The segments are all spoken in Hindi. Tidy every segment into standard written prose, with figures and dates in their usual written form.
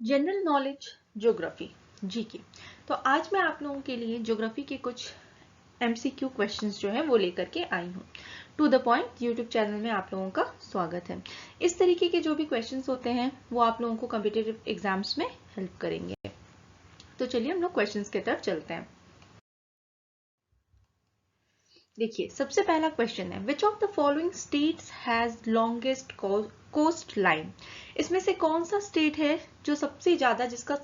General knowledge geography GK. तो आज मैं आप लोगों के लिए ज्योग्राफी के कुछ एमसीक्यू क्वेश्चंस जो है वो लेकर के आई हूँ। To the point YouTube channel में आप लोगों का स्वागत है। इस तरीके के जो भी क्वेश्चंस होते हैं वो आप लोगों को कॉम्पिटिटिव एग्जाम्स में हेल्प करेंगे। तो चलिए हम लोग क्वेश्चंस की तरफ चलते हैं। देखिए, सबसे पहला क्वेश्चन है, which of the following states has longest coast line. इसमें से कौन सा स्टेट है जो सबसे ज्यादा, जिसका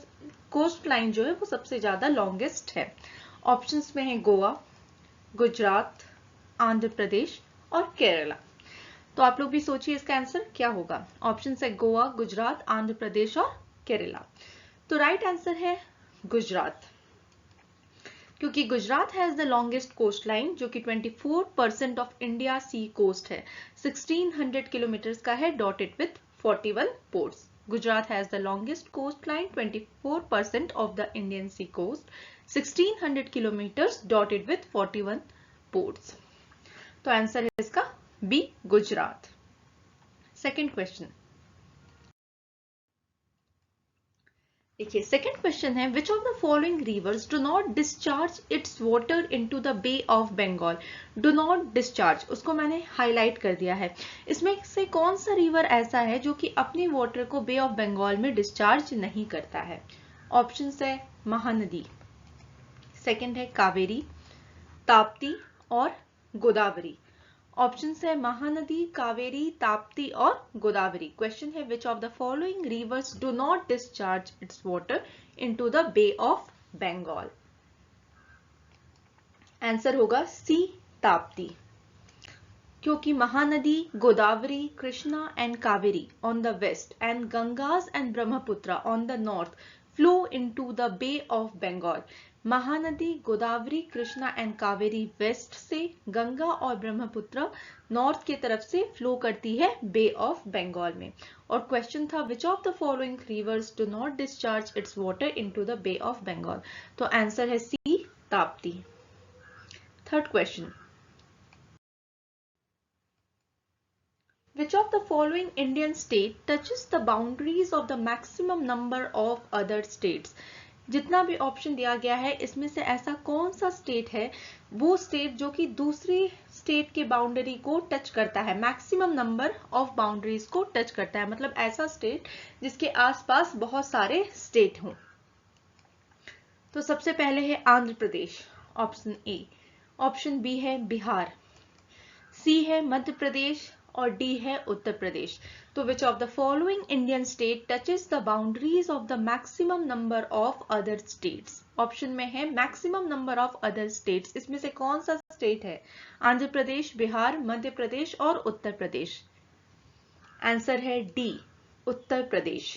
कोस्ट लाइन जो है वो सबसे ज्यादा लॉन्गेस्ट है। ऑप्शंस में है गोवा, गुजरात, आंध्र प्रदेश और केरला। तो आप लोग भी सोचिए इसका आंसर क्या होगा। ऑप्शन है गोवा, गुजरात, आंध्र प्रदेश और केरला। तो राइट आंसर है गुजरात, क्योंकि Gujarat has the longest coast line जो कि 24% ऑफ इंडिया सी कोस्ट है। 1600 किलोमीटर का है, dotted with 41 ports. Gujarat has the longest coast line, 24% of the Indian sea coast, 1600 kilometre, dotted with 41 ports. तो आंसर है इसका बी, गुजरात। सेकेंड क्वेश्चन देखिए, सेकंड क्वेश्चन है, which of the following rivers do not discharge its water into the Bay of Bengal. Do not discharge, उसको मैंने हाईलाइट कर दिया है। इसमें से कौन सा रिवर ऐसा है जो कि अपने वाटर को बे ऑफ बंगाल में डिस्चार्ज नहीं करता है। ऑप्शन है महानदी, सेकंड है कावेरी, ताप्ती और गोदावरी। ऑप्शन है महानदी, कावेरी, ताप्ती और गोदावरी। क्वेश्चन है, which of the following rivers do not discharge its water into the Bay of Bengal. Answer होगा सी, ताप्ती, क्योंकि Mahanadi, Godavari, Krishna and Kaveri on the west and Gangas and Brahmaputra on the north flow into the Bay of Bengal. Mahanadi, Godavari, Krishna and Kaveri west से, गंगा और ब्रह्मपुत्र नॉर्थ की तरफ से फ्लो करती है बे ऑफ बंगाल में। और क्वेश्चन था, which of the following rivers do not discharge its water into the Bay of Bengal. तो आंसर है C, Tapti. Third question, which of the following Indian state touches the boundaries of the maximum number of other states। जितना भी ऑप्शन दिया गया है इसमें से ऐसा कौन सा स्टेट है, वो स्टेट जो कि दूसरी स्टेट के बाउंड्री को टच करता है, मैक्सिमम नंबर ऑफ बाउंड्रीज को टच करता है, मतलब ऐसा स्टेट जिसके आसपास बहुत सारे स्टेट हों। तो सबसे पहले है Andhra Pradesh, option A. Option B है बिहार, सी है मध्य प्रदेश और डी है उत्तर प्रदेश। तो विच of the following Indian state touches the boundaries of the maximum number of other states. Option में है maximum number of other states, इसमें से कौन सा स्टेट है। आंध्र प्रदेश, बिहार, मध्य प्रदेश और उत्तर प्रदेश। आंसर है डी, उत्तर प्रदेश।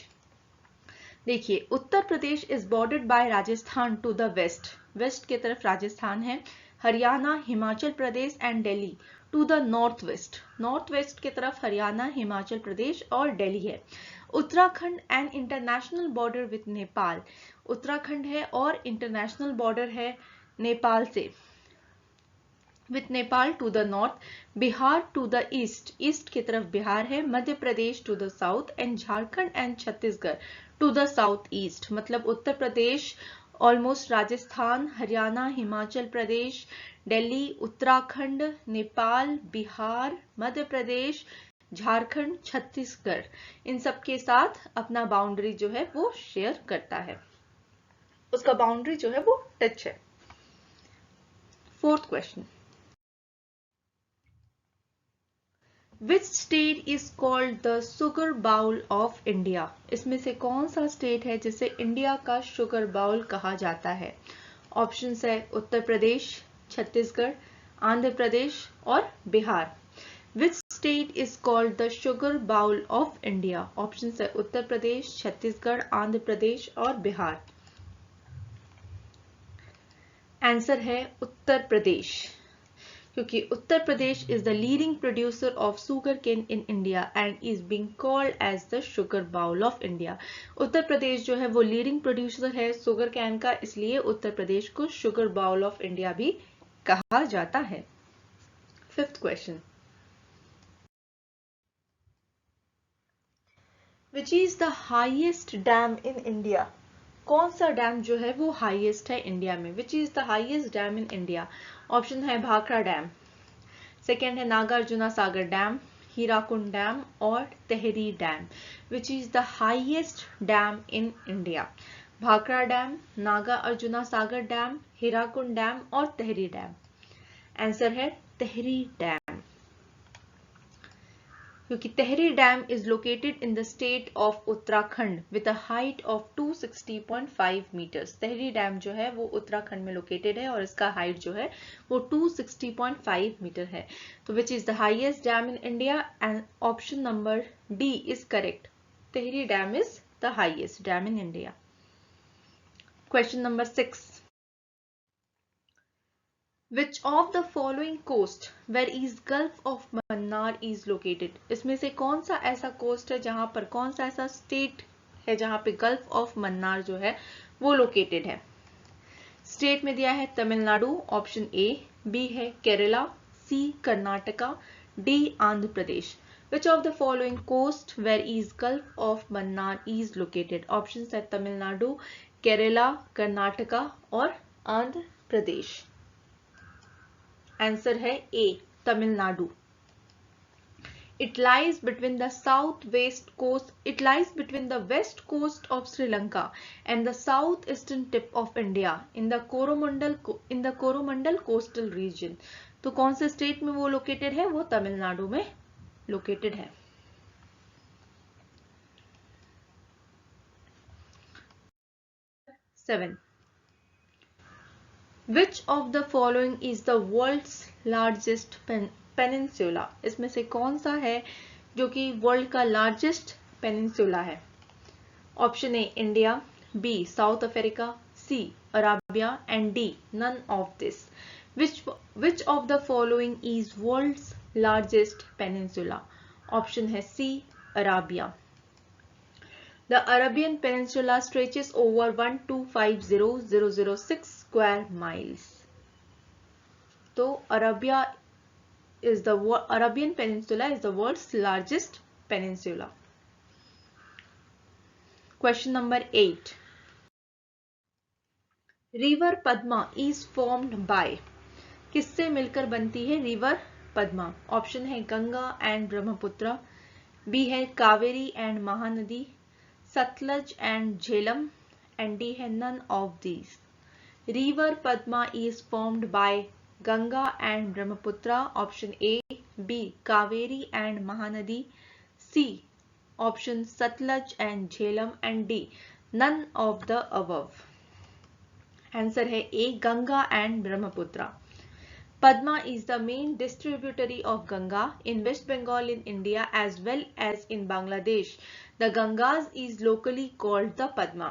देखिए, Uttar Pradesh is bordered by Rajasthan to the west, west की तरफ राजस्थान है, Haryana, Himachal Pradesh and Delhi to the north west, north west की तरफ हरियाणा, हिमाचल प्रदेश और दिल्ली है। Uttarakhand and international border with Nepal, Uttarakhand है और इंटरनेशनल बॉर्डर है नेपाल से, with Nepal to the north, Bihar to the east, east की तरफ बिहार है, Madhya Pradesh to the south and Jharkhand and Chhattisgarh to the south east. मतलब उत्तर प्रदेश ऑलमोस्ट राजस्थान, हरियाणा, हिमाचल प्रदेश, दिल्ली, उत्तराखंड, नेपाल, बिहार, मध्य प्रदेश, झारखंड, छत्तीसगढ़, इन सब के साथ अपना बाउंड्री जो है वो शेयर करता है, उसका बाउंड्री जो है वो टच है। Fourth question, Which state is called the sugar bowl of India? इसमें से कौन सा स्टेट है जिसे इंडिया का शुगर बाउल कहा जाता है। ऑप्शन है उत्तर प्रदेश, छत्तीसगढ़, आंध्र प्रदेश और Bihar. Which state is called the sugar bowl of India? Option है उत्तर प्रदेश, छत्तीसगढ़, आंध्र प्रदेश और बिहार। आंसर है उत्तर प्रदेश, क्योंकि Uttar Pradesh is the leading producer of sugarcane in India and is being called as the sugar bowl of India. Uttar Pradesh जो है वो लीडिंग प्रोड्यूसर है सुगर कैन का, इसलिए उत्तर प्रदेश को शुगर बाउल ऑफ इंडिया भी कहा जाता है। Fifth question, which is the highest dam in India? कौन सा डैम जो है वो हाईएस्ट है इंडिया में? Which is the highest dam in India? Option है भाखड़ा डैम, सेकेंड है नागार्जुना सागर डैम, हीराकुंड डैम और Tehri dam. Which is the highest dam in India? Bhakra dam, Naga Arjuna Sagar dam, Hirakud dam और तेहरी डैम। आंसर है तेहरी डैम, क्योंकि Tehri dam is located in the state of Uttarakhand with a height of 260.5 metres. Tehri dam जो है वो उत्तराखंड में लोकेटेड है और इसका हाइट जो है वो 260.5 मीटर है। तो विच is the highest dam in India? And option number D is correct. Tehri dam is the highest dam in India. Question number 6, Which of the following coast where is Gulf of Mannar is located? इसमें से कौन सा ऐसा कोस्ट है जहां पर, कौन सा ऐसा स्टेट है जहां पे गल्फ ऑफ मन्नार जो है वो लोकेटेड है? स्टेट में दिया है तमिलनाडु, ऑप्शन ए, बी है Kerala, C Karnataka, D Andhra Pradesh. Which of the following coast where is Gulf of Mannar is located? Option है तमिलनाडु, केरला, कर्नाटका और आंध्र प्रदेश। आंसर है ए, Tamil Nadu. It lies between the southwest coast. It lies between the west coast of Sri Lanka and the southeastern tip of India in the Coromandel coastal region. तो कौन से स्टेट में वो लोकेटेड है? वो तमिलनाडु में लोकेटेड है। Seven, Which of the following is the world's largest peninsula? इसमें से कौन सा है जो कि वर्ल्ड का लार्जेस्ट पेनिनसुला है? Option A India, B South Africa, C Arabia and D none of this. Which of the following is world's largest peninsula? Option है C Arabia. The Arabian Peninsula stretches over 1250006 square miles. तो Arabian Peninsula is the world's largest peninsula. Question number 8. River Padma is formed by? किससे मिलकर बनती है रिवर पद्मा? ऑप्शन है गंगा एंड ब्रह्मपुत्र, बी है Kaveri and Mahanadi, Sutlej and Jhelum and D है none of these. River Padma is formed by Ganga and Brahmaputra, option A, B Kaveri and Mahanadi, C option Sutlej and Jhelum and D none of the above. Answer है A, Ganga and Brahmaputra. Padma is the main distributary of Ganga in West Bengal in India as well as in Bangladesh. The Gangas is locally called the Padma.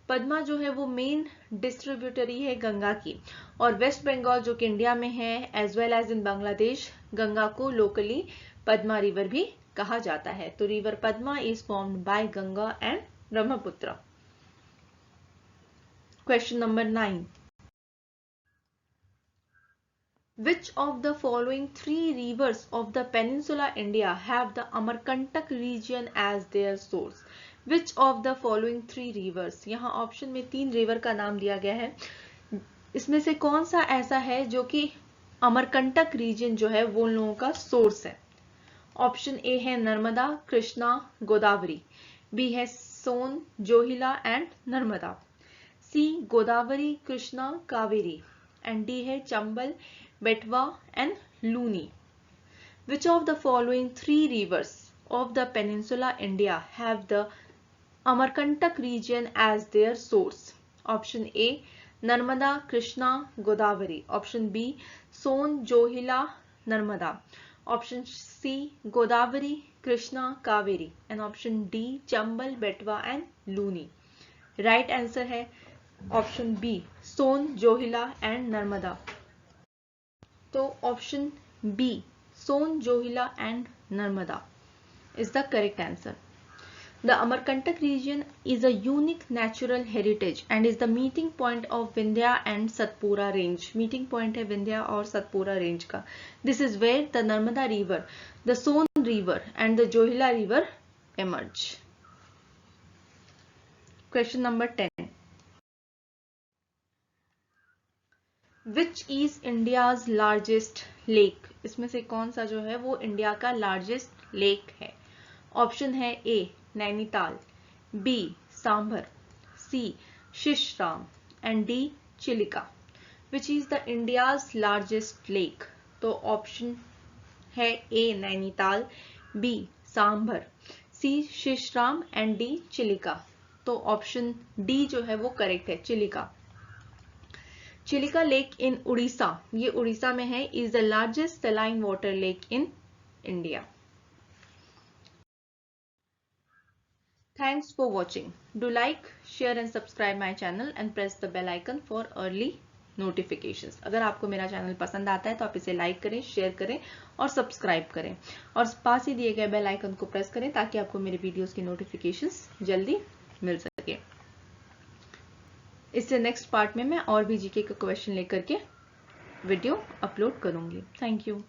Padma जो है वो मेन डिस्ट्रीब्यूटरी है गंगा की, और वेस्ट बंगाल जो कि इंडिया में है as well as in Bangladesh, Ganga को लोकली पद्मा रिवर भी कहा जाता है। तो river Padma is formed by Ganga and Brahmaputra. Question number 9, Which of the following three rivers of the Peninsula India have the Amarkantak region as their source? Which of the following three rivers? यहाँ ऑप्शन में 3 रिवर का नाम दिया गया है, इसमें से कौन सा ऐसा है जो कि अमरकंटक रीजन जो है वो लोगों का सोर्स है? ऑप्शन ए है नर्मदा, कृष्णा, गोदावरी, बी है Son, Johila and Narmada, C Godavari, Krishna, Kaveri and D है Chambal, Betwa and Luni. Which of the following three rivers of the Peninsula India have the Amarkantak region as their source? Option A, Narmada, Krishna, Godavari. Option B, Son, Johila, Narmada. Option C, Godavari, Krishna, Kaveri. And option D, Chambal, Betwa and Luni. Right answer है option B, Son, Johila and Narmada. तो option B, Son, Johila and Narmada is the correct answer. The Amarkantak region is a unique natural heritage and is the meeting point of Vindhya and Satpura range. Meeting point है विंध्या और सतपुरा रेंज का। This is where the Narmada river, the Son river and the Johila river emerge. Question number 10, which is India's largest lake? इसमें से कौन सा जो है वो इंडिया का लार्जेस्ट लेक है? ऑप्शन है A Nainital, B Sambhar, C Shishram and D Chilika. Which is the India's largest lake? तो ऑप्शन है A Nainital, B Sambhar, C Shishram and D Chilika. तो ऑप्शन डी जो है वो करेक्ट है, चिलिका। चिलिका लेक इन उड़ीसा, ये उड़ीसा में है, is the largest saline water lake in India. Thanks for watching. Do like, share and subscribe my channel and press the bell icon for early notifications. अगर आपको मेरा चैनल पसंद आता है तो आप इसे लाइक करें, शेयर करें और सब्सक्राइब करें और पास ही दिए गए बेल आइकन को प्रेस करें ताकि आपको मेरे वीडियोस की नोटिफिकेशंस जल्दी मिल सके। इससे नेक्स्ट पार्ट में मैं और भी जीके का क्वेश्चन लेकर के वीडियो अपलोड करूंगी। Thank you.